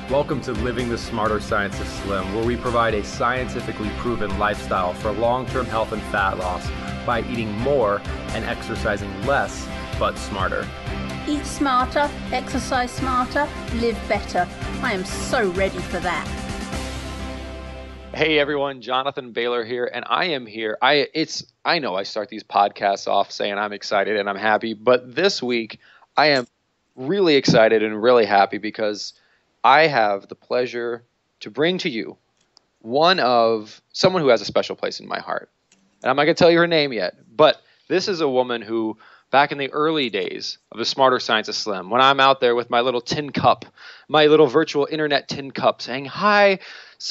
Welcome to Living the Smarter Science of Slim, where we provide a scientifically proven lifestyle for long-term health and fat loss by eating more and exercising less, but smarter. Eat smarter, exercise smarter, live better. I am so ready for that. Hey everyone, Jonathan Bailor here, and I am here. I know I start these podcasts off saying I'm excited and I'm happy, but this week I am really excited and really happy because I have the pleasure to bring to you someone who has a special place in my heart. And I'm not going to tell you her name yet, but this is a woman who, back in the early days of the Smarter Science of Slim, when I'm out there with my little tin cup, my little virtual internet tin cup saying, "Hi,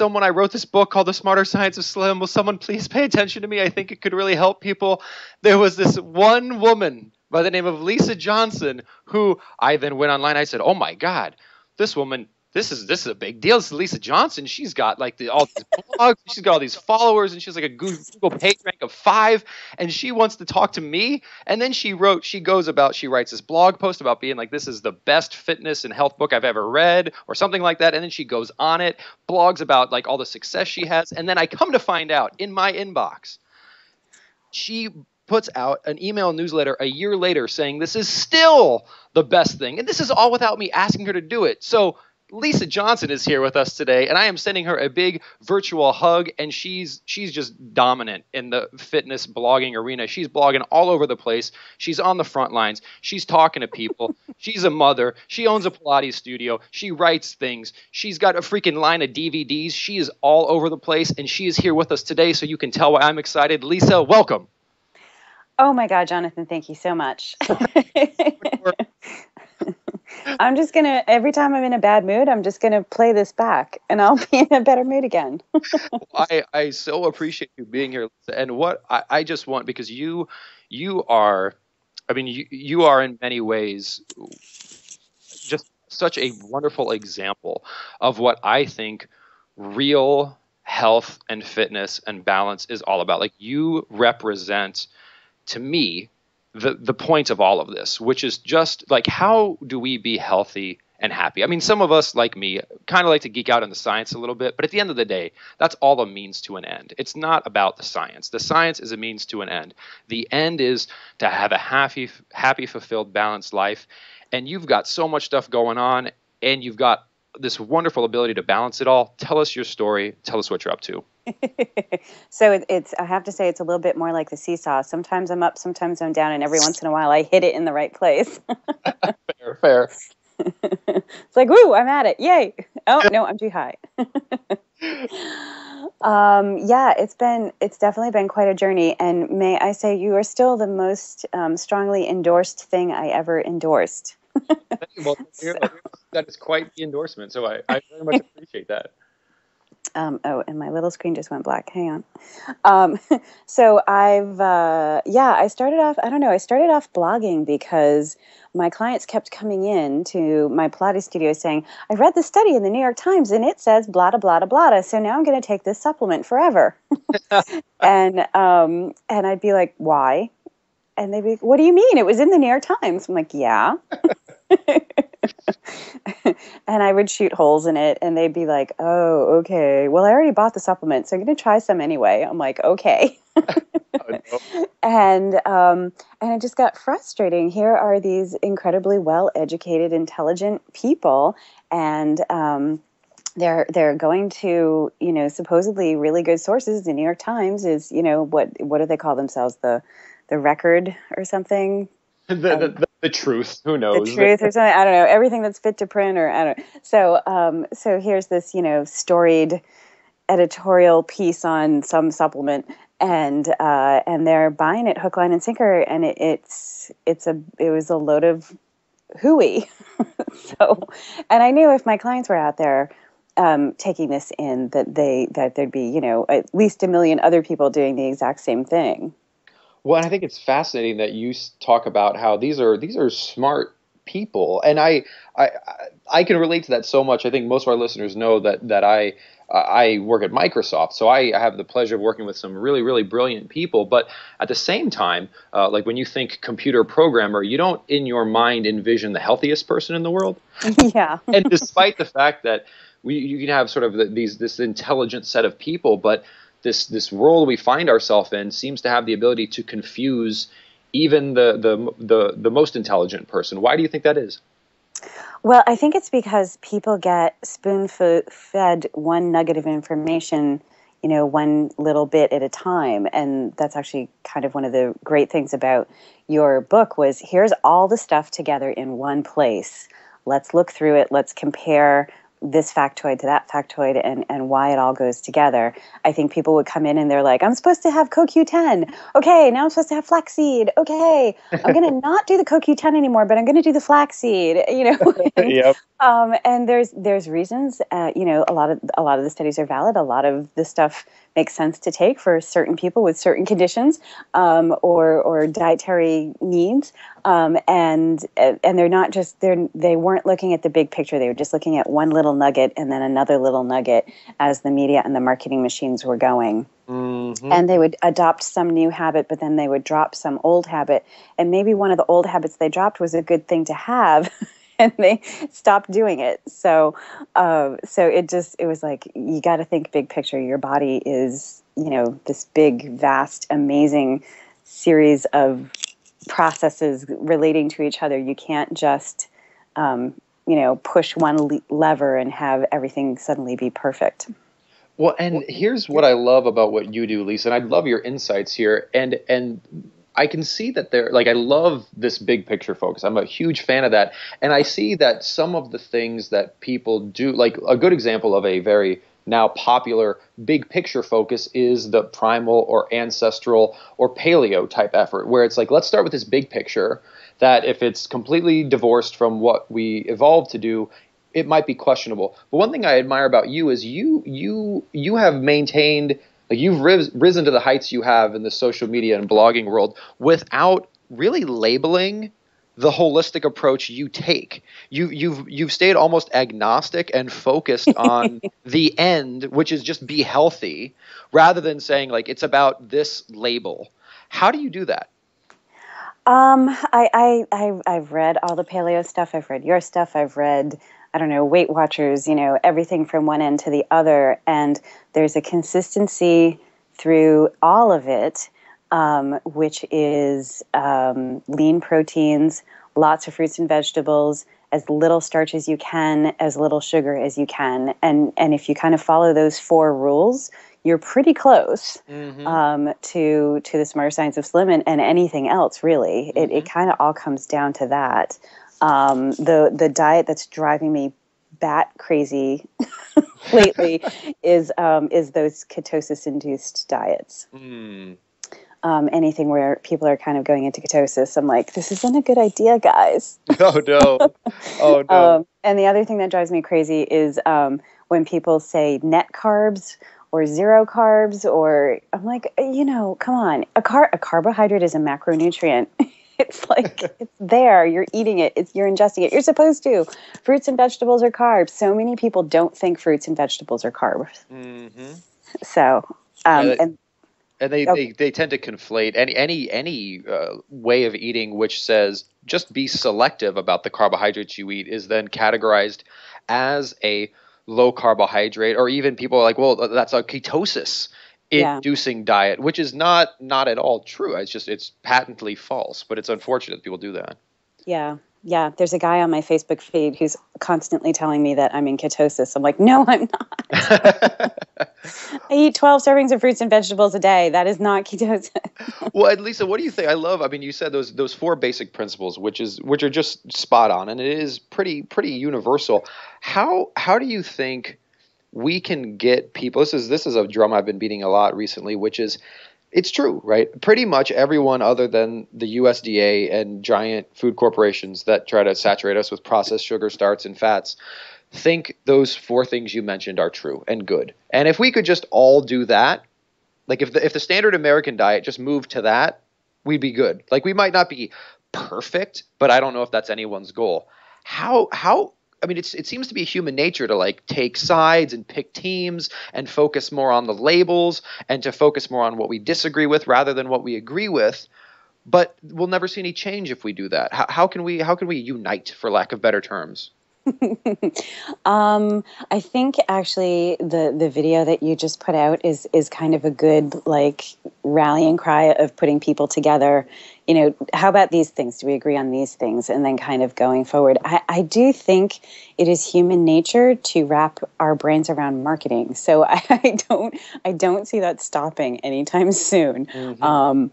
I wrote this book called The Smarter Science of Slim. Will someone please pay attention to me? I think it could really help people." There was this one woman by the name of Lisa Johnson who I then went online. I said, "Oh my God, this woman, this is a big deal. This is Lisa Johnson. She's got like all these blogs, she's got all these followers, and she's like a Google page rank of 5, and she wants to talk to me." And then she writes this blog post about being like, this is the best fitness and health book I've ever read, or something like that. And then she goes on it, blogs about like all the success she has. And then I come to find out in my inbox, she puts out an email newsletter a year later saying this is still the best thing. And this is all without me asking her to do it. So Lisa Johnson is here with us today, and I am sending her a big virtual hug, and she's just dominant in the fitness blogging arena. She's blogging all over the place. She's on the front lines. She's talking to people. She's a mother. She owns a Pilates studio. She writes things. She's got a freaking line of DVDs. She is all over the place, and she is here with us today, so you can tell why I'm excited. Lisa, welcome. Oh my God, Jonathan, thank you so much. I'm just going to, every time I'm in a bad mood, I'm just going to play this back and I'll be in a better mood again. I so appreciate you being here, Lisa. And what I just want, because you are in many ways just such a wonderful example of what I think real health and fitness and balance is all about. Like, you represent, to me, the point of all of this, which is just like, how do we be healthy and happy? I mean, some of us, like me, kind of like to geek out on the science a little bit, but at the end of the day, that's all a means to an end. It's not about the science. The science is a means to an end. The end is to have a happy, fulfilled, balanced life. And you've got so much stuff going on, and you've got this wonderful ability to balance it all. Tell us your story. Tell us what you're up to. So I have to say, it's a little bit more like the seesaw. Sometimes I'm up, sometimes I'm down, and every once in a while I hit it in the right place. Fair. It's like, woo, I'm at it. Yay. Oh, no, I'm too high. Yeah, it's definitely been quite a journey. And may I say, you are still the most strongly endorsed thing I ever endorsed. Well, that is quite the endorsement. So I very much appreciate that. And my little screen just went black. Hang on. So I started off blogging because my clients kept coming in to my Pilates studio saying, "I read the study in the New York Times and it says blah, blah, blah, blah. So now I'm going to take this supplement forever." And I'd be like, "Why?" And they'd be like, "What do you mean? It was in the New York Times." I'm like, "Yeah." And I would shoot holes in it, and they'd be like, "Oh, okay. Well, I already bought the supplement, so I'm going to try some anyway." I'm like, "Okay." And it just got frustrating. Here are these incredibly well-educated, intelligent people, and they're going to, supposedly really good sources. The New York Times is, what do they call themselves? The record or something? The truth. Who knows? The truth or something. I don't know. Everything that's fit to print, or I don't know. So here's this, storied editorial piece on some supplement, and they're buying it hook, line, and sinker, and it was a load of hooey. And I knew if my clients were out there taking this in, that there'd be, at least 1 million other people doing the exact same thing. Well, and I think it's fascinating that you talk about how these are smart people, and I can relate to that so much. I think most of our listeners know that I work at Microsoft, so I have the pleasure of working with some really, really brilliant people. But at the same time, like when you think computer programmer, you don't in your mind envision the healthiest person in the world. Yeah. And despite the fact that you can have sort of this intelligent set of people, but this role we find ourselves in seems to have the ability to confuse even the most intelligent person. Why do you think that is? Well, I think it's because people get spoon-fed one nugget of information, one little bit at a time. And that's actually kind of one of the great things about your book was here's all the stuff together in one place. Let's look through it. Let's compare this factoid to that factoid and why it all goes together. I think people would come in and they're like, I'm supposed to have CoQ10. Okay, now I'm supposed to have flaxseed. Okay, I'm going to not do the CoQ10 anymore, but I'm going to do the flaxseed, And, Yep. And there's reasons, a lot of the studies are valid. A lot of the stuff makes sense to take for certain people with certain conditions or dietary needs. And they're not just they weren't looking at the big picture. They were just looking at one little nugget and then another little nugget as the media and the marketing machines were going. Mm-hmm. And they would adopt some new habit, but then they would drop some old habit. And maybe one of the old habits they dropped was a good thing to have. And they stopped doing it. So it was like, you got to think big picture. Your body is, this big, vast, amazing series of processes relating to each other. You can't just, push one lever and have everything suddenly be perfect. Well, and here's what I love about what you do, Lisa, and I love your insights here. And I can see that I love this big picture focus. I'm a huge fan of that. And I see that some of the things that people do, like a good example of a very now popular big picture focus is the primal or ancestral or paleo type effort, where it's like, let's start with this big picture that if it's completely divorced from what we evolved to do, it might be questionable. But one thing I admire about you is you have maintained, like you've risen to the heights you have in the social media and blogging world without really labeling the holistic approach you take. You've stayed almost agnostic and focused on the end, which is just be healthy, rather than saying like it's about this label. How do you do that? I've read all the paleo stuff. I've read your stuff. I've read, I don't know, Weight Watchers, everything from one end to the other. And there's a consistency through all of it, which is lean proteins, lots of fruits and vegetables, as little starch as you can, as little sugar as you can. And if you kind of follow those 4 rules, you're pretty close to the Smarter Science of Slim and anything else, really. Mm-hmm. It kind of all comes down to that. The diet that's driving me bat crazy lately is those ketosis-induced diets. Mm. Anything where people are kind of going into ketosis, I'm like, this isn't a good idea, guys. Oh, no. Oh, no. And the other thing that drives me crazy is when people say net carbs or zero carbs, or I'm like, come on. A carbohydrate is a macronutrient. It's like, it's there. You're eating it. You're ingesting it. You're supposed to. Fruits and vegetables are carbs. So many people don't think fruits and vegetables are carbs. Mm-hmm. So, and they tend to conflate any way of eating which says just be selective about the carbohydrates you eat is then categorized as a low carbohydrate, or even people are like, well, that's a ketosis inducing diet, which is not at all true. It's patently false, but it's unfortunate people do that. Yeah. There's a guy on my Facebook feed who's constantly telling me that I'm in ketosis. I'm like, no, I'm not. I eat 12 servings of fruits and vegetables a day. That is not ketosis. Well, and Lisa, what do you think? You said those 4 basic principles, which are just spot on, and it is pretty universal. How do you think we can get people? This is a drum I've been beating a lot recently, which is, it's true, right? Pretty much everyone other than the USDA and giant food corporations that try to saturate us with processed sugar, starch, and fats think those 4 things you mentioned are true and good. And if we could just all do that, like if the standard American diet just moved to that, we'd be good. Like we might not be perfect, but I don't know if that's anyone's goal. It seems to be human nature to like take sides and pick teams and focus more on the labels and to focus more on what we disagree with rather than what we agree with. But we'll never see any change if we do that. How can we unite, for lack of better terms? I think actually the video that you just put out is kind of a good like rallying cry of putting people together. You know, how about these things? Do we agree on these things? And then kind of going forward. I do think it is human nature to wrap our brains around marketing. So I don't see that stopping anytime soon. Mm-hmm.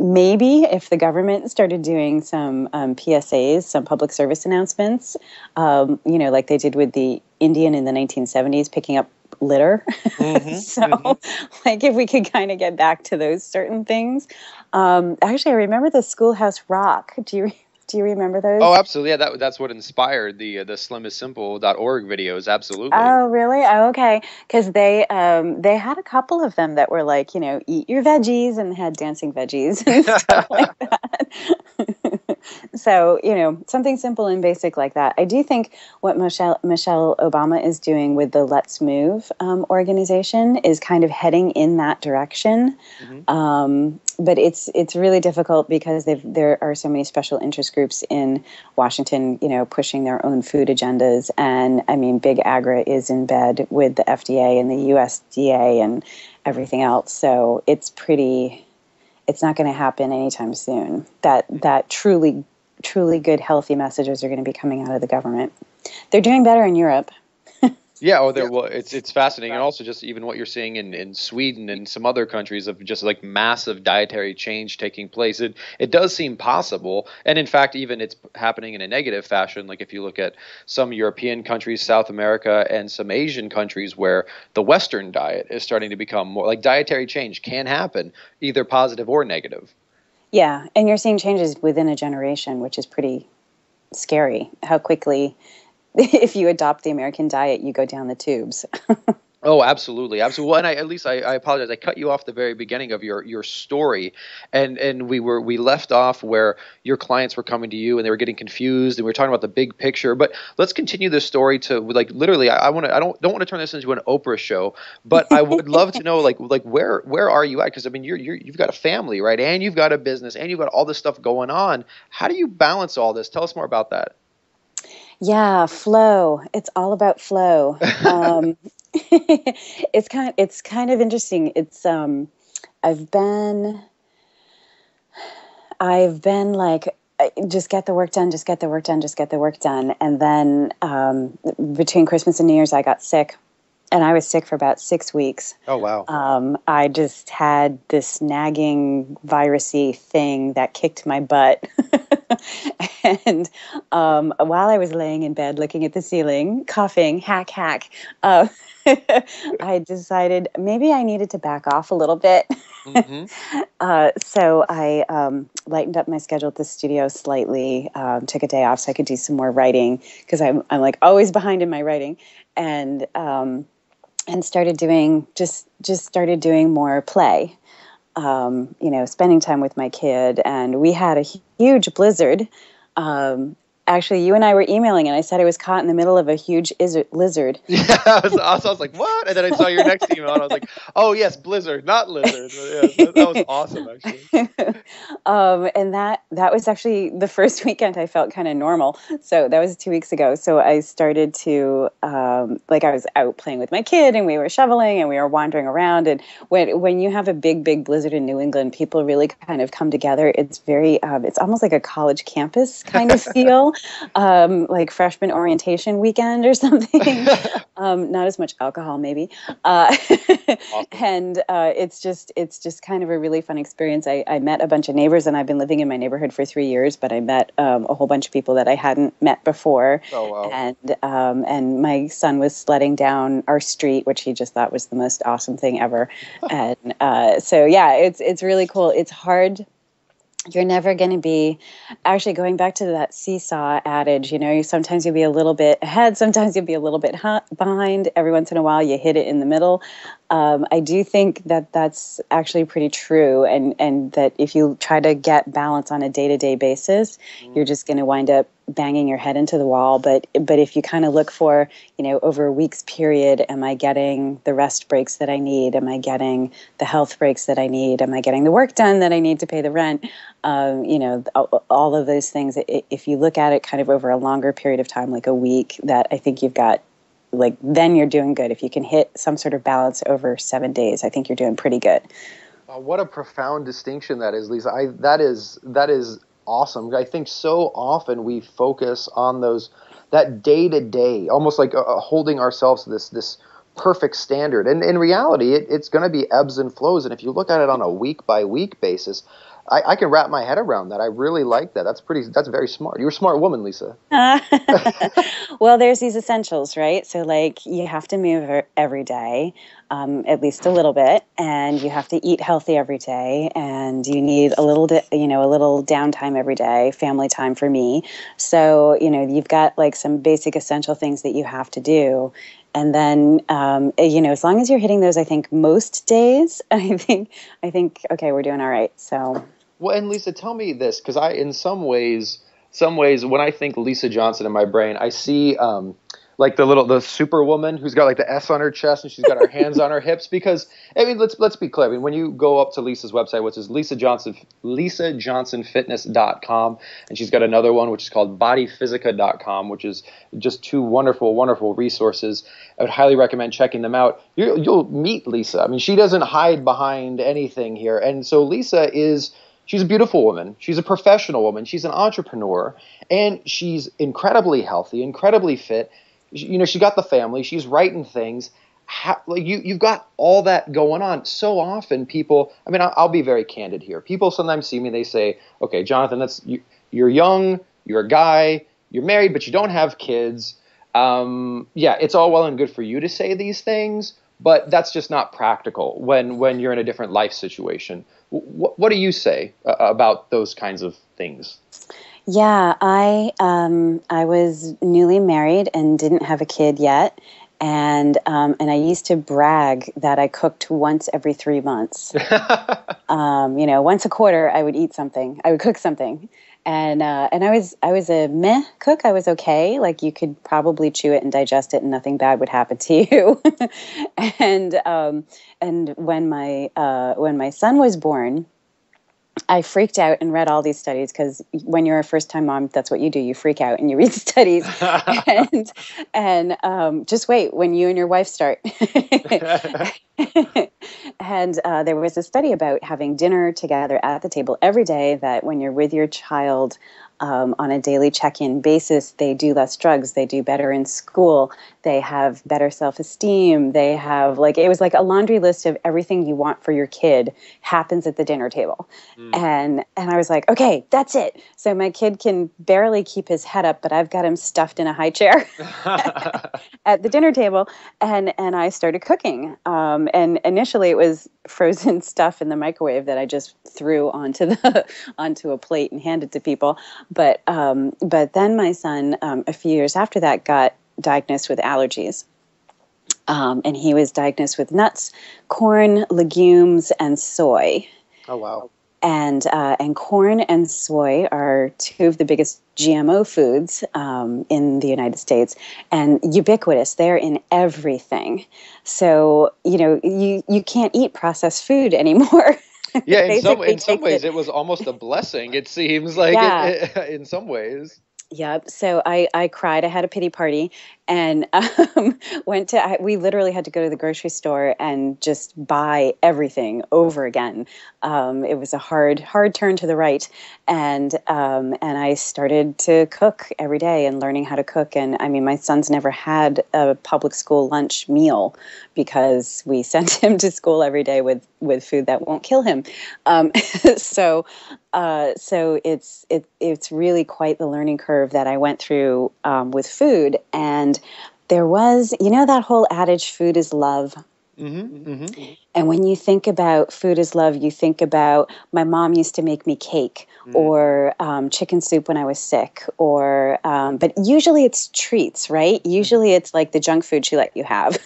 Maybe if the government started doing some PSAs, some public service announcements, like they did with the Indian in the 1970s picking up litter. Mm-hmm, so, like, if we could kind of get back to those certain things. Actually, I remember the Schoolhouse Rock. Do you remember those? Oh, absolutely. Yeah, that's what inspired the slimissimple.org videos. Absolutely. Oh, really? Oh, okay. Because they had a couple of them that were like, eat your veggies and had dancing veggies and stuff like that. So, something simple and basic like that. I do think what Michelle Obama is doing with the Let's Move organization is kind of heading in that direction. Mm-hmm. But it's really difficult because there are so many special interest groups in Washington, pushing their own food agendas. And I mean, Big Agra is in bed with the FDA and the USDA and everything else. So it's not going to happen anytime soon. That truly good, healthy messages are going to be coming out of the government. They're doing better in Europe. Yeah, well, it's fascinating, and also just even what you're seeing in Sweden and some other countries of just like massive dietary change taking place. It does seem possible, and in fact, even it's happening in a negative fashion. Like if you look at some European countries, South America, and some Asian countries where the Western diet is starting to become more like dietary change can happen, either positive or negative. Yeah, and you're seeing changes within a generation, which is pretty scary. How quickly. If you adopt the American diet, you go down the tubes. Oh, absolutely. Absolutely. Well, and I apologize. I cut you off the very beginning of your story, and we left off where your clients were coming to you and they were getting confused, and we were talking about the big picture. But let's continue this story to like literally. I don't want to turn this into an Oprah show, but I would love to know like where are you at? Because I mean you've got a family, right, and you've got a business, and you've got all this stuff going on. How do you balance all this? Tell us more about that. Yeah, flow. It's all about flow. It's kind of interesting. It's I've been like just get the work done, just get the work done, just get the work done. And then between Christmas and New Year's I got sick. And I was sick for about 6 weeks. Oh, wow. I just had this nagging virusy thing that kicked my butt. And while I was laying in bed looking at the ceiling, coughing, hack, I decided maybe I needed to back off a little bit. Mm-hmm. So I lightened up my schedule at the studio slightly, took a day off so I could do some more writing because I'm like always behind in my writing. And started doing started doing more play, spending time with my kid. And we had a huge blizzard. Actually, you and I were emailing, and I said I was caught in the middle of a huge lizard. Yeah, I was like, what? And then I saw your next email, and I was like, oh, yes, blizzard, not lizard. But yeah, that was awesome, actually. And that was actually the first weekend I felt kind of normal. So that was 2 weeks ago. So I started to, I was out playing with my kid, and we were shoveling, and we were wandering around. And when you have a big blizzard in New England, people really kind of come together. It's very, it's almost like a college campus kind of feel. Like freshman orientation weekend or something. Not as much alcohol, maybe. Awesome. And it's just kind of a really fun experience. I met a bunch of neighbors, and I've been living in my neighborhood for 3 years, but I met a whole bunch of people that I hadn't met before. Oh, wow. And my son was sledding down our street, which he just thought was the most awesome thing ever. And so yeah, it's really cool. It's hard. You're never going to be, actually going back to that seesaw adage, sometimes you'll be a little bit ahead, sometimes you'll be a little bit behind. Every once in a while you hit it in the middle. I do think that that's actually pretty true, and that if you try to get balance on a day-to-day basis, you're just going to wind up banging your head into the wall. But if you kind of look for, over a week's period, am I getting the rest breaks that I need? Am I getting the health breaks that I need? Am I getting the work done that I need to pay the rent? All of those things. If you look at it kind of over a longer period of time, like a week, that I think you've got, like, then you're doing good. If you can hit some sort of balance over 7 days, I think you're doing pretty good. What a profound distinction that is, Lisa. That is awesome. I think so often we focus on that day to day, almost like holding ourselves to this perfect standard. And in reality, it's going to be ebbs and flows. And if you look at it on a week by week basis, I can wrap my head around that. I really like that. That's very smart. You're a smart woman, Lisa. Well, there's these essentials, right? So, like, you have to move every day, at least a little bit, and you have to eat healthy every day, and you need a little downtime every day, family time for me. So, you've got like some basic essential things that you have to do. And then, as long as you're hitting those, I think most days, I think, okay, we're doing all right. So. Well, and Lisa, tell me this, because in some ways, when I think Lisa Johnson in my brain, I see like the superwoman who's got like the S on her chest and she's got her hands on her hips. Because I mean, let's be clear. I mean, when you go up to Lisa's website, which is lisajohnsonfitness.com, and she's got another one which is called bodyphysica.com, which is just two wonderful, wonderful resources. I would highly recommend checking them out. You'll meet Lisa. I mean, she doesn't hide behind anything here, and so Lisa she's a beautiful woman. She's a professional woman. She's an entrepreneur, and she's incredibly healthy, incredibly fit. She got the family. She's writing things. You've got all that going on. So often people, I mean, I'll be very candid here. People sometimes see me, they say, okay, Jonathan, you're young, you're a guy, you're married, but you don't have kids. It's all well and good for you to say these things, but that's just not practical when you're in a different life situation. What do you say about those kinds of things? Yeah, I was newly married and didn't have a kid yet, and I used to brag that I cooked once every 3 months. Once a quarter, I would eat something. I would cook something, and I was a meh cook. I was okay. Like, you could probably chew it and digest it, and nothing bad would happen to you. And when my son was born, I freaked out and read all these studies, because when you're a first-time mom, that's what you do. You freak out and you read studies. and just wait when you and your wife start. And there was a study about having dinner together at the table every day, that when you're with your child on a daily check-in basis, they do less drugs, they do better in school, they have better self-esteem, they have, like, it was like a laundry list of everything you want for your kid happens at the dinner table. And I was like, okay, that's it. So my kid can barely keep his head up, but I've got him stuffed in a high chair at the dinner table, and I started cooking. And initially it was frozen stuff in the microwave that I just threw onto a plate and handed to people. But then my son, a few years after that, got diagnosed with allergies. And he was diagnosed with nuts, corn, legumes, and soy. Oh, wow. And corn and soy are two of the biggest GMO foods in the United States, and ubiquitous. They're in everything. So, you can't eat processed food anymore. Yeah, in some ways it was almost a blessing, it seems like, in some ways. Yep. So I cried. I had a pity party, and we literally had to go to the grocery store and just buy everything over again. It was a hard turn to the right, and I started to cook every day and learning how to cook. And I mean, my son's never had a public school lunch meal, because we sent him to school every day with food that won't kill him. So it's really quite the learning curve that I went through with food. And there was, that whole adage, food is love. Mm-hmm, mm-hmm. And when you think about food is love, you think about my mom used to make me cake or chicken soup when I was sick, or but usually it's treats, right? Usually it's like the junk food she let you have.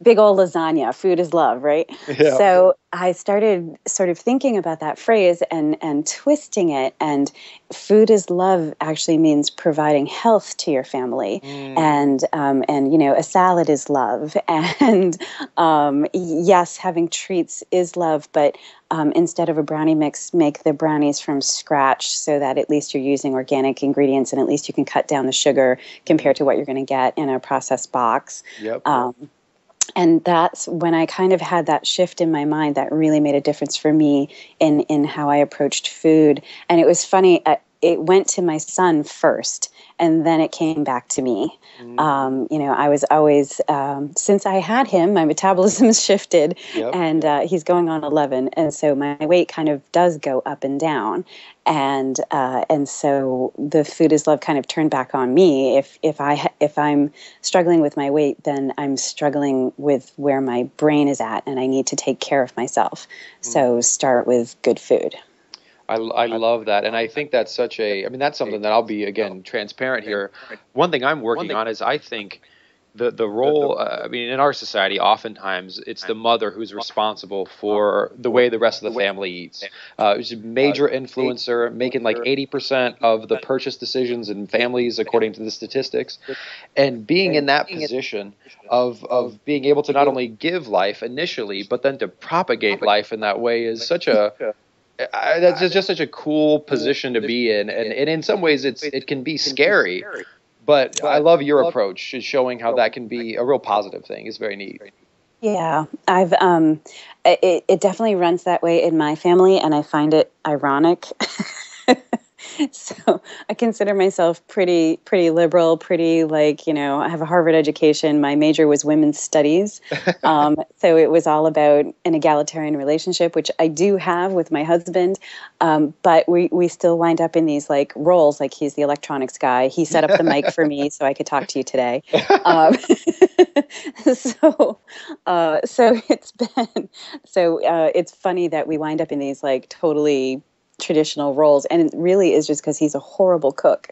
Big old lasagna, food is love, right? Yeah. So I started sort of thinking about that phrase and twisting it, and food is love actually means providing health to your family, and a salad is love, and yes, having treats is love, but instead of a brownie mix, make the brownies from scratch so that at least you're using organic ingredients, and at least you can cut down the sugar compared to what you're going to get in a processed box. Yep. And that's when I kind of had that shift in my mind that really made a difference for me in how I approached food. And it was funny, it went to my son first, and then it came back to me. I was always, since I had him, my metabolism has shifted, and he's going on 11. And so my weight kind of does go up and down. And so the food is love kind of turned back on me. If I'm struggling with my weight, then I'm struggling with where my brain is at, and I need to take care of myself. So start with good food. I love that. And I think that's that's something that I'll be, again, transparent here. One thing I'm working on is I think the role, in our society, oftentimes it's the mother who's responsible for the way the rest of the family eats. She's a major influencer, making like 80% of the purchase decisions in families, according to the statistics. And being in that position of being able to not only give life initially, but then to propagate life in that way is that's just such a cool position to be in, and in some ways it can be scary, but I love your approach to showing how that can be a real positive thing. It's very neat. Yeah, I've it definitely runs that way in my family, and I find it ironic. So I consider myself pretty liberal, pretty I have a Harvard education. My major was women's studies. So it was all about an egalitarian relationship, which I do have with my husband. But we still wind up in these roles, like he's the electronics guy. He set up the mic for me so I could talk to you today. So it's funny that we wind up in these totally traditional roles, and it really is just because he's a horrible cook.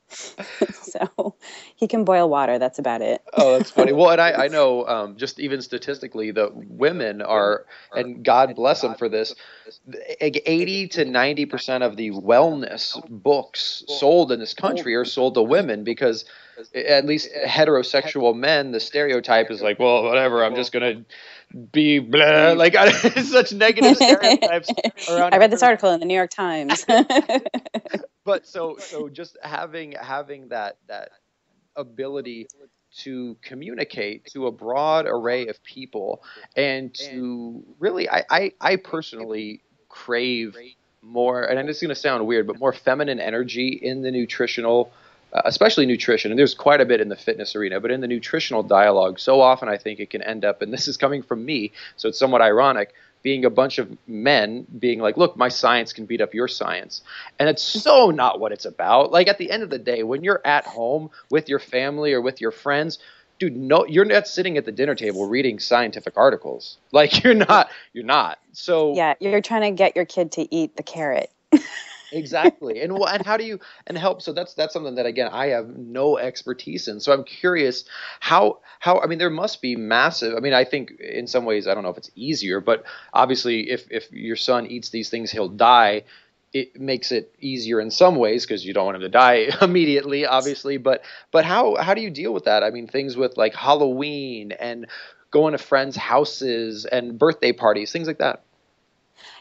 So he can boil water. That's about it. Oh, that's funny. Well, and I know just even statistically, the women are, and God bless them for this, 80 to 90% of the wellness books sold in this country are sold to women, because at least heterosexual men, the stereotype is well, whatever, I'm just going to be blah, such negative stereotypes around. I read this article in the New York Times. But so just having that ability to communicate to a broad array of people, and to really, I personally crave more, and it's going to sound weird, but more feminine energy in the nutritional, especially nutrition. And there's quite a bit in the fitness arena, but in the nutritional dialogue, so often I think it can end up, and this is coming from me, so it's somewhat ironic, being a bunch of men being like, look, my science can beat up your science. And it's so not what it's about. At the end of the day, when you're at home with your family or with your friends, dude, no, you're not sitting at the dinner table reading scientific articles. You're not. So yeah, you're trying to get your kid to eat the carrot. Exactly. And how do you help? So that's something that, again, I have no expertise in. So I'm curious how there must be massive. I think in some ways, I don't know if it's easier, but obviously if your son eats these things, he'll die. It makes it easier in some ways because you don't want him to die immediately, obviously. But how do you deal with that? Things with Halloween and going to friends' houses and birthday parties, things like that.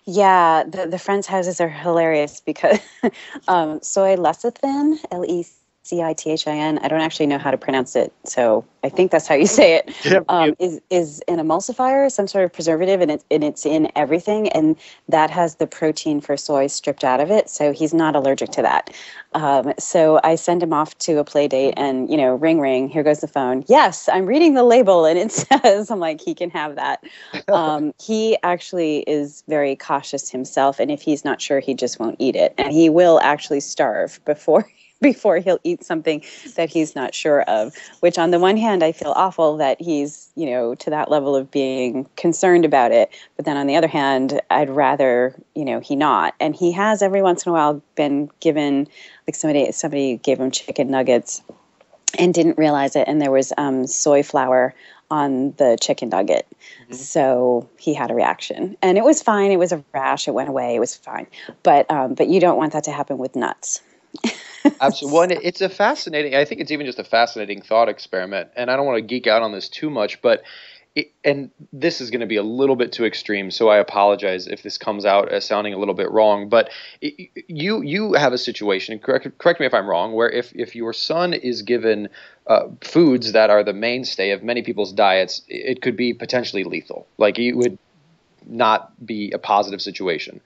Yeah, the friends' houses are hilarious because soy lecithin, lecithin, I don't actually know how to pronounce it, so I think that's how you say it, is an emulsifier, some sort of preservative, and it's in everything, and that has the protein for soy stripped out of it, so he's not allergic to that. So I send him off to a play date, and, ring, ring, here goes the phone. Yes, I'm reading the label, and it says, I'm like, he can have that. He actually is very cautious himself, and if he's not sure, he just won't eat it, and he will actually starve before before he'll eat something that he's not sure of, which on the one hand, I feel awful that he's, to that level of being concerned about it. But then on the other hand, I'd rather, he not. And he has every once in a while been given, like somebody gave him chicken nuggets and didn't realize it. And there was soy flour on the chicken nugget. Mm-hmm. So he had a reaction, and it was fine. It was a rash. It went away. It was fine. But you don't want that to happen with nuts. Absolutely. Well, and it's a fascinating, I think it's even just a fascinating thought experiment. And I don't want to geek out on this too much, but and this is going to be a little bit too extreme, so I apologize if this comes out as sounding a little bit wrong. But you have a situation, correct me if I'm wrong, where if your son is given foods that are the mainstay of many people's diets, it could be potentially lethal. Like it would not be a positive situation.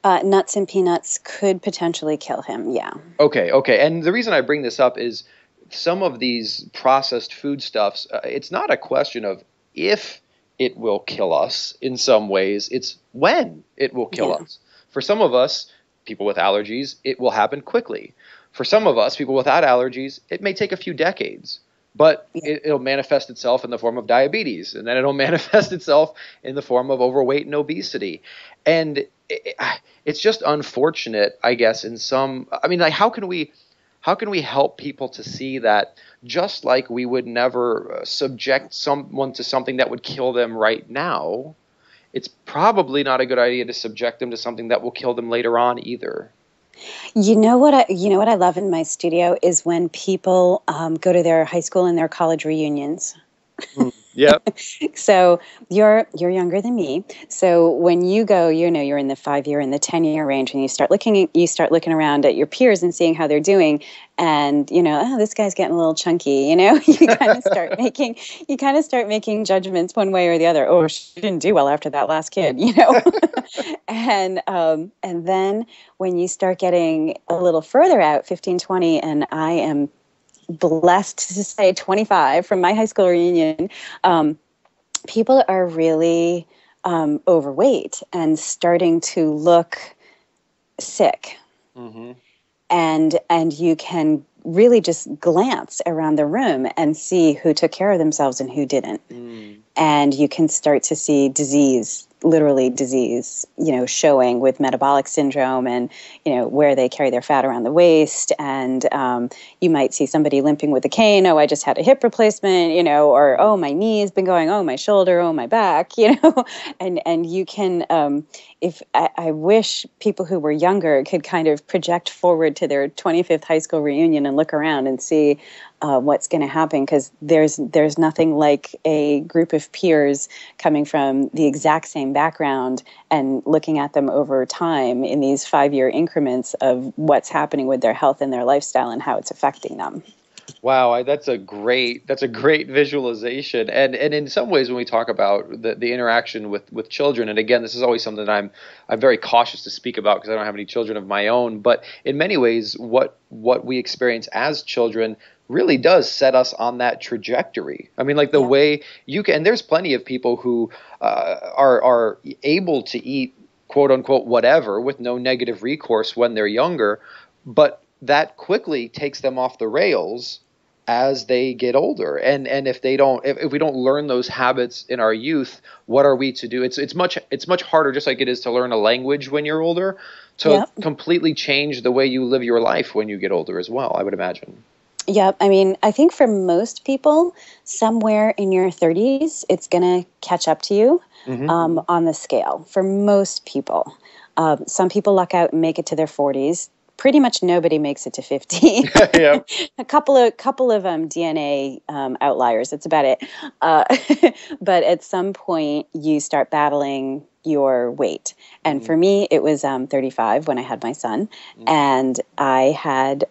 Nuts and peanuts could potentially kill him, yeah. Okay. And the reason I bring this up is some of these processed foodstuffs, it's not a question of if it will kill us in some ways, it's when it will kill us. For some of us, people with allergies, it will happen quickly. For some of us, people without allergies, it may take a few decades. But it'll manifest itself in the form of diabetes, and then it'll manifest itself in the form of overweight and obesity. And it's just unfortunate, I guess, how can we help people to see that just like we would never subject someone to something that would kill them right now, it's probably not a good idea to subject them to something that will kill them later on either. You know what I love in my studio is when people go to their high school and their college reunions. Yep. So you're younger than me. So when you go, you're in the 5-year and the 10-year range, and you start looking around at your peers and seeing how they're doing, and this guy's getting a little chunky. You kind of start making judgments one way or the other. Oh, she didn't do well after that last kid, and then when you start getting a little further out, 15, 20, and I am blessed to say 25 from my high school reunion, people are really overweight and starting to look sick. Mm-hmm. And you can really just glance around the room and see who took care of themselves and who didn't. And you can start to see disease, showing with metabolic syndrome and, where they carry their fat around the waist. And you might see somebody limping with a cane. Oh, I just had a hip replacement, or, oh, my knee's been going, oh, my shoulder, oh, my back, and you can, I wish people who were younger could kind of project forward to their 25th high school reunion and look around and see what's going to happen, because there's nothing like a group of peers coming from the exact same background and looking at them over time in these 5-year increments of what's happening with their health and their lifestyle and how it's affecting them. Wow, that's a great visualization. And in some ways, when we talk about the interaction with children, and again, this is always something that I'm very cautious to speak about because I don't have any children of my own. But in many ways, what we experience as children really does set us on that trajectory. I mean, like the way you can, and there's plenty of people who are able to eat quote unquote whatever with no negative recourse when they're younger, but that quickly takes them off the rails as they get older. And if we don't learn those habits in our youth, what are we to do? It's much harder, just like it is to learn a language when you're older, to completely change the way you live your life when you get older as well, I would imagine. Yeah, I mean, I think for most people, somewhere in your 30s, it's going to catch up to you on the scale. For most people, some people luck out and make it to their 40s. Pretty much nobody makes it to 50. Yep. A couple of DNA outliers. That's about it. But at some point, you start battling your weight. And for me, it was 35 when I had my son, and I had.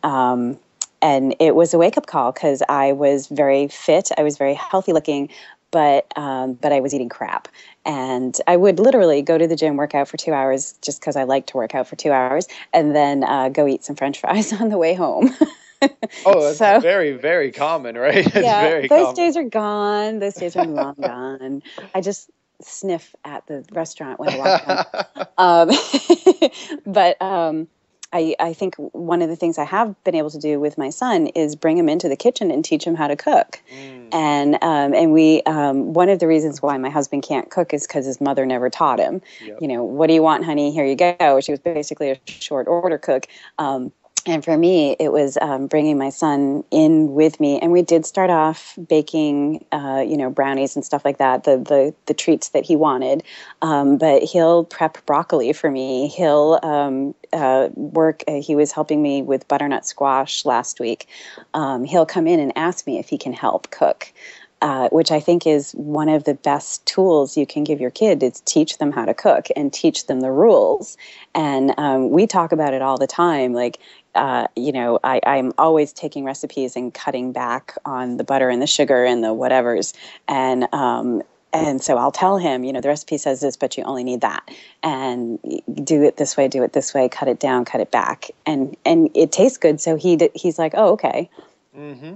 And it was a wake-up call because I was very fit. I was very healthy looking, but I was eating crap. And I would literally go to the gym, work out for 2 hours just because I like to work out for 2 hours, and then go eat some French fries on the way home. Oh, that's very, very common, right? Those days are gone. Those days are long gone. I just sniff at the restaurant when I walk in. But I think one of the things I have been able to do with my son is bring him into the kitchen and teach him how to cook. And we one of the reasons why my husband can't cook is because his mother never taught him. Yep. You know, what do you want, honey? Here you go. She was basically a short order cook. And for me, it was bringing my son in with me, and we did start off baking, brownies and stuff like that, the treats that he wanted. But he'll prep broccoli for me. He'll work. He was helping me with butternut squash last week. He'll come in and ask me if he can help cook. Which I think is one of the best tools you can give your kid, is teach them how to cook and teach them the rules. And we talk about it all the time. Like, I'm always taking recipes and cutting back on the butter and the sugar and the whatevers. And so I'll tell him, the recipe says this, but you only need that. And do it this way, cut it down, cut it back. And it tastes good. So he's like, oh, okay. Mm-hmm.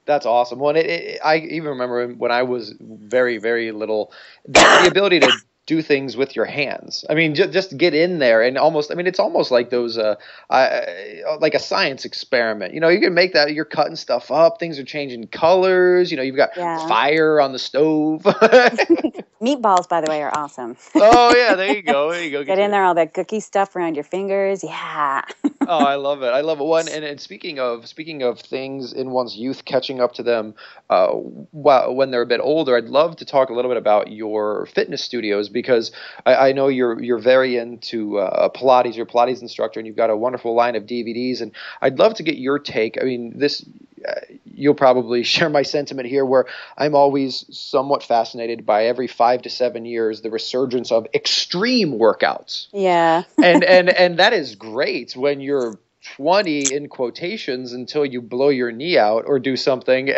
That's awesome. Well, I even remember when I was very, very little, the ability to do things with your hands. I mean, just get in there and it's almost like those, like a science experiment. You can make that, you're cutting stuff up, things are changing colors, you've got fire on the stove. Meatballs, by the way, are awesome. Oh, yeah, there you go. Get in there, all that cookie stuff around your fingers. Yeah. Oh, I love it. One, and speaking of things in one's youth catching up to them when they're a bit older, I'd love to talk a little bit about your fitness studios, because I know you're very into Pilates. You're a Pilates instructor, and you've got a wonderful line of DVDs, and I'd love to get your take. I mean, you'll probably share my sentiment here, where I'm always somewhat fascinated by every 5 to 7 years the resurgence of extreme workouts. Yeah. and that is great when you're 20 in quotations until you blow your knee out or do something.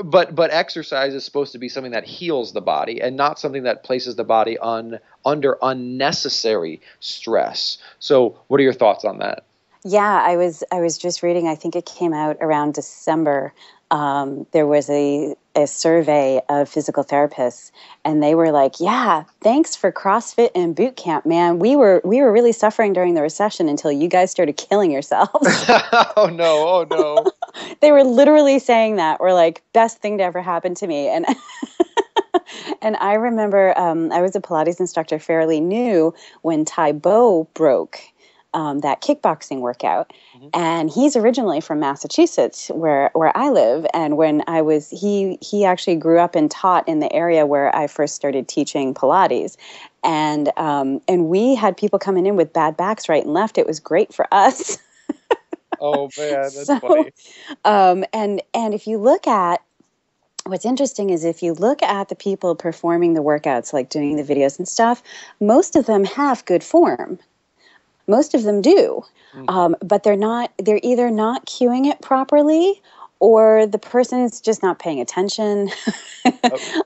but exercise is supposed to be something that heals the body and not something that places the body under unnecessary stress. So what are your thoughts on that? Yeah, I was just reading, I think it came out around December. There was a survey of physical therapists, and they were like, yeah, thanks for CrossFit and boot camp, man. We were really suffering during the recession until you guys started killing yourselves. Oh no. They were literally saying that. We're like, best thing to ever happen to me. And and I remember I was a Pilates instructor fairly new when Bo broke that kickboxing workout. Mm-hmm. And he's originally from Massachusetts, where I live. And when he actually grew up and taught in the area where I first started teaching Pilates. And we had people coming in with bad backs right and left. It was great for us. Oh man, that's funny. And if you look at, what's interesting is if you look at the people performing the workouts, like doing the videos and stuff, most of them have good form. Most of them do, but they're either not cueing it properly, or the person's just not paying attention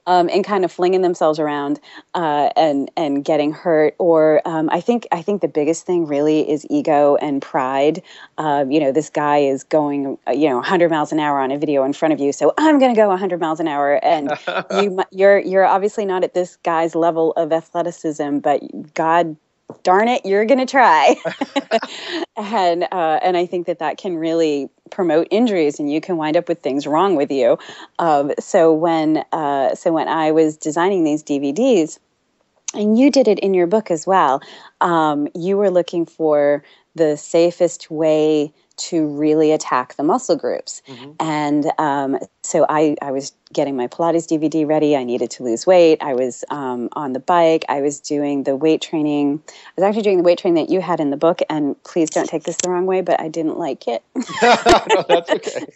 and kind of flinging themselves around and getting hurt. Or I think the biggest thing really is ego and pride. This guy is going 100 miles an hour on a video in front of you, so I'm going to go 100 miles an hour, and you're obviously not at this guy's level of athleticism, but God darn it, you're going to try. and I think that can really promote injuries, and you can wind up with things wrong with you. So when I was designing these DVDs, and you did it in your book as well, you were looking for the safest way to really attack the muscle groups. Mm-hmm. And so I was getting my Pilates DVD ready. I needed to lose weight. I was on the bike. I was doing the weight training. I was actually doing the weight training that you had in the book, and please don't take this the wrong way, but I didn't like it. No, that's okay.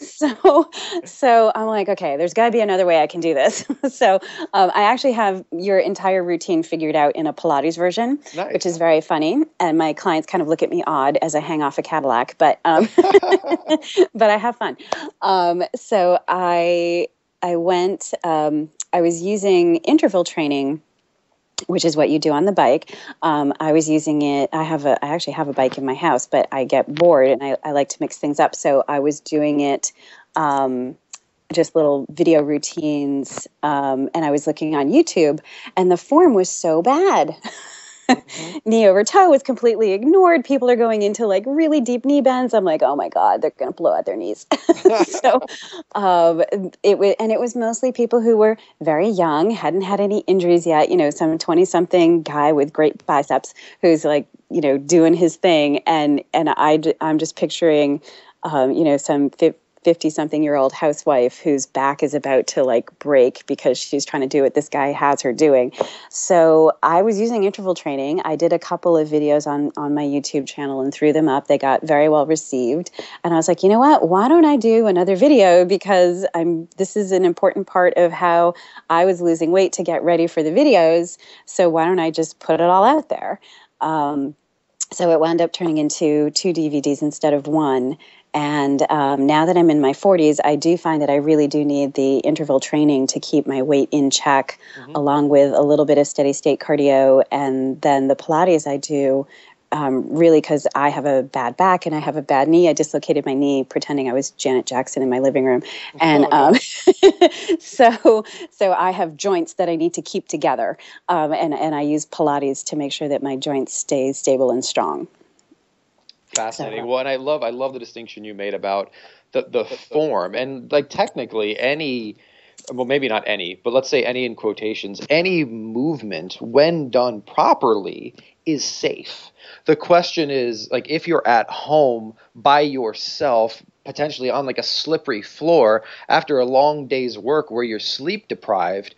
So I'm like, okay, there's got to be another way I can do this. So I actually have your entire routine figured out in a Pilates version, nice. Which is very funny. And my clients kind of look at me odd as I hang off a Cadillac, but but I have fun. So I went, I was using interval training, which is what you do on the bike. I was using it. I actually have a bike in my house, but I get bored and I like to mix things up. So I was doing it, just little video routines. And I was looking on YouTube, and the form was so bad. knee over toe was completely ignored. People are going into like really deep knee bends. I'm like, oh my God, they're going to blow out their knees. So it was mostly people who were very young, hadn't had any injuries yet, some 20-something guy with great biceps who's like, doing his thing. And I'm just picturing, some 50-something-year-old housewife whose back is about to like break because she's trying to do what this guy has her doing. So I was using interval training. I did a couple of videos on my YouTube channel and threw them up. They got very well received. And I was like, you know what? Why don't I do another video? Because this is an important part of how I was losing weight to get ready for the videos. So why don't I just put it all out there? So it wound up turning into 2 DVDs instead of 1. And now that I'm in my 40s, I do find that I really do need the interval training to keep my weight in check, along with a little bit of steady state cardio. And then the Pilates I do, really because I have a bad back and I have a bad knee. I dislocated my knee pretending I was Janet Jackson in my living room. And so I have joints that I need to keep together. And I use Pilates to make sure that my joints stay stable and strong. Fascinating. Well, and I love the distinction you made about the form, and like technically any, well, maybe not any, but let's say any in quotations, any movement when done properly is safe. The question is, like, if you're at home by yourself, potentially on like a slippery floor after a long day's work where you're sleep deprived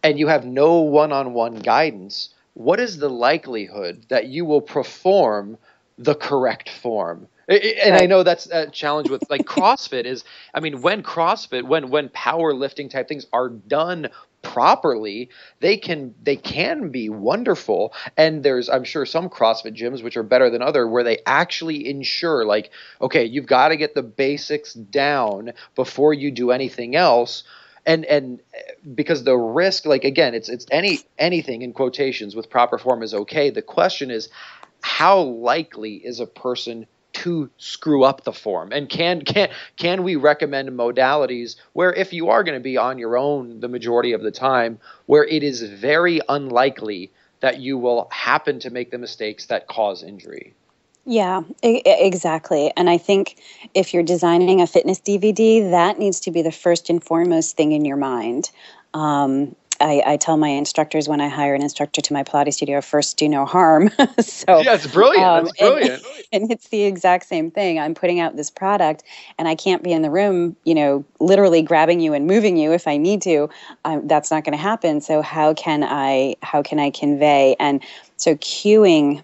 and you have no one-on-one guidance, what is the likelihood that you will perform the correct form? And I know that's a challenge with like CrossFit is, I mean, when powerlifting type things are done properly, they can be wonderful. And there's, I'm sure, some CrossFit gyms which are better than other where they actually ensure like, okay, you've got to get the basics down before you do anything else. And because the risk, like, again, it's anything in quotations with proper form is okay. The question is, how likely is a person to screw up the form? And can we recommend modalities where, if you are going to be on your own the majority of the time, where it is very unlikely that you will happen to make the mistakes that cause injury? Yeah, exactly. And I think if you're designing a fitness DVD, that needs to be the first and foremost thing in your mind. I tell my instructors when I hire an instructor to my Pilates studio, first, do no harm. So yeah, it's brilliant. It's brilliant. And it's the exact same thing. I'm putting out this product, and I can't be in the room, literally grabbing you and moving you if I need to. That's not going to happen. So how can I convey? And so cueing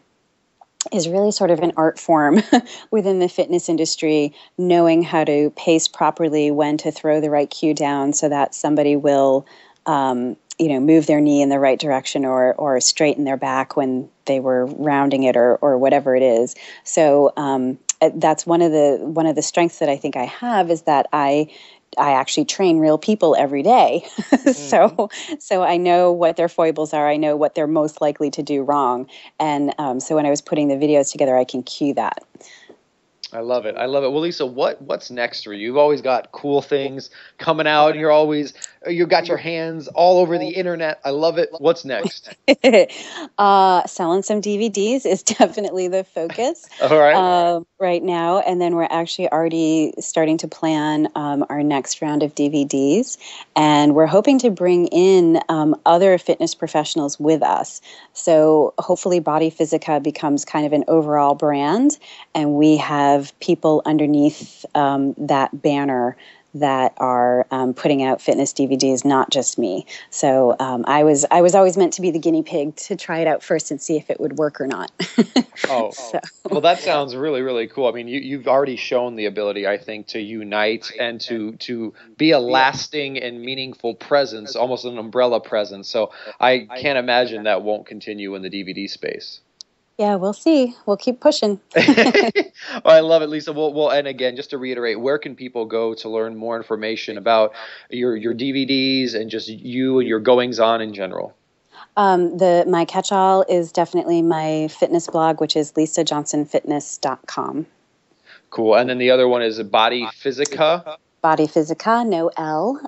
is really sort of an art form within the fitness industry, knowing how to pace properly, when to throw the right cue down so that somebody will move their knee in the right direction or straighten their back when they were rounding it or whatever it is. So that's one of the strengths that I think I have, is that I actually train real people every day. So I know what their foibles are. I know what they're most likely to do wrong. And so when I was putting the videos together, I can cue that. I love it. Well, Lisa, what's next for you? You've always got cool things coming out. You've got your hands all over the internet. I love it. What's next? Selling some DVDs is definitely the focus. All right. Right now. And then we're actually already starting to plan our next round of DVDs. And we're hoping to bring in other fitness professionals with us. So hopefully Body Physica becomes kind of an overall brand, and we have people underneath that banner that are putting out fitness DVDs, not just me. So I was always meant to be the guinea pig to try it out first and see if it would work or not. Well, that sounds really, really cool. I mean, you've already shown the ability, I think, to unite and to be a lasting and meaningful presence, almost an umbrella presence. So I can't imagine that won't continue in the DVD space. Yeah, we'll see. We'll keep pushing. I love it, Lisa. Well, and again, just to reiterate, where can people go to learn more information about your DVDs and just you and your goings on in general? My catch-all is definitely my fitness blog, which is lisajohnsonfitness.com. Cool. And then the other one is Body Physica. Body Physica, no L,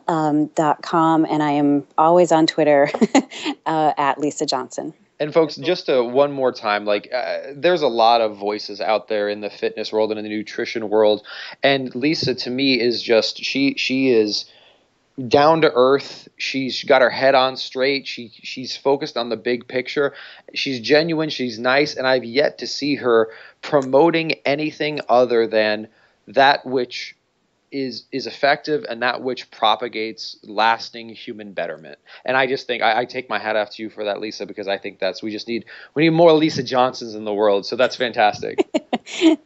.com. And I am always on Twitter at Lisa Johnson. And folks, just one more time, like there's a lot of voices out there in the fitness world and in the nutrition world, and Lisa to me is just she is down to earth. She's got her head on straight. She's focused on the big picture. She's genuine. She's nice, and I've yet to see her promoting anything other than that which is effective and that which propagates lasting human betterment. And I just think I take my hat off to you for that, Lisa, because I think we need more Lisa Johnsons in the world. So that's fantastic.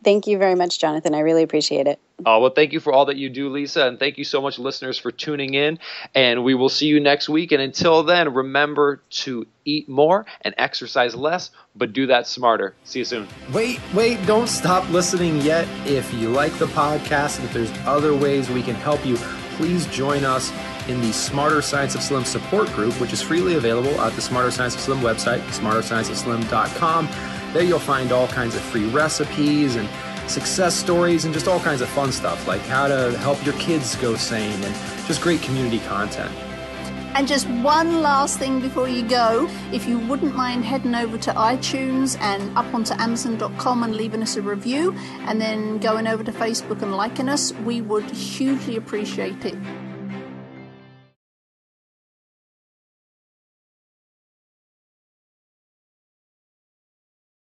Thank you very much, Jonathan. I really appreciate it. Oh, well, thank you for all that you do, Lisa. And thank you so much, listeners, for tuning in. And we will see you next week. And until then, remember to eat more and exercise less, but do that smarter. See you soon. Wait, don't stop listening yet. If you like the podcast and if there's other ways we can help you, please join us in the Smarter Science of Slim support group, which is freely available at the Smarter Science of Slim website, smarterscienceofslim.com. There you'll find all kinds of free recipes and success stories and just all kinds of fun stuff like how to help your kids go sane and just great community content. And just one last thing before you go, if you wouldn't mind heading over to iTunes and up onto Amazon.com and leaving us a review, and then going over to Facebook and liking us, we would hugely appreciate it.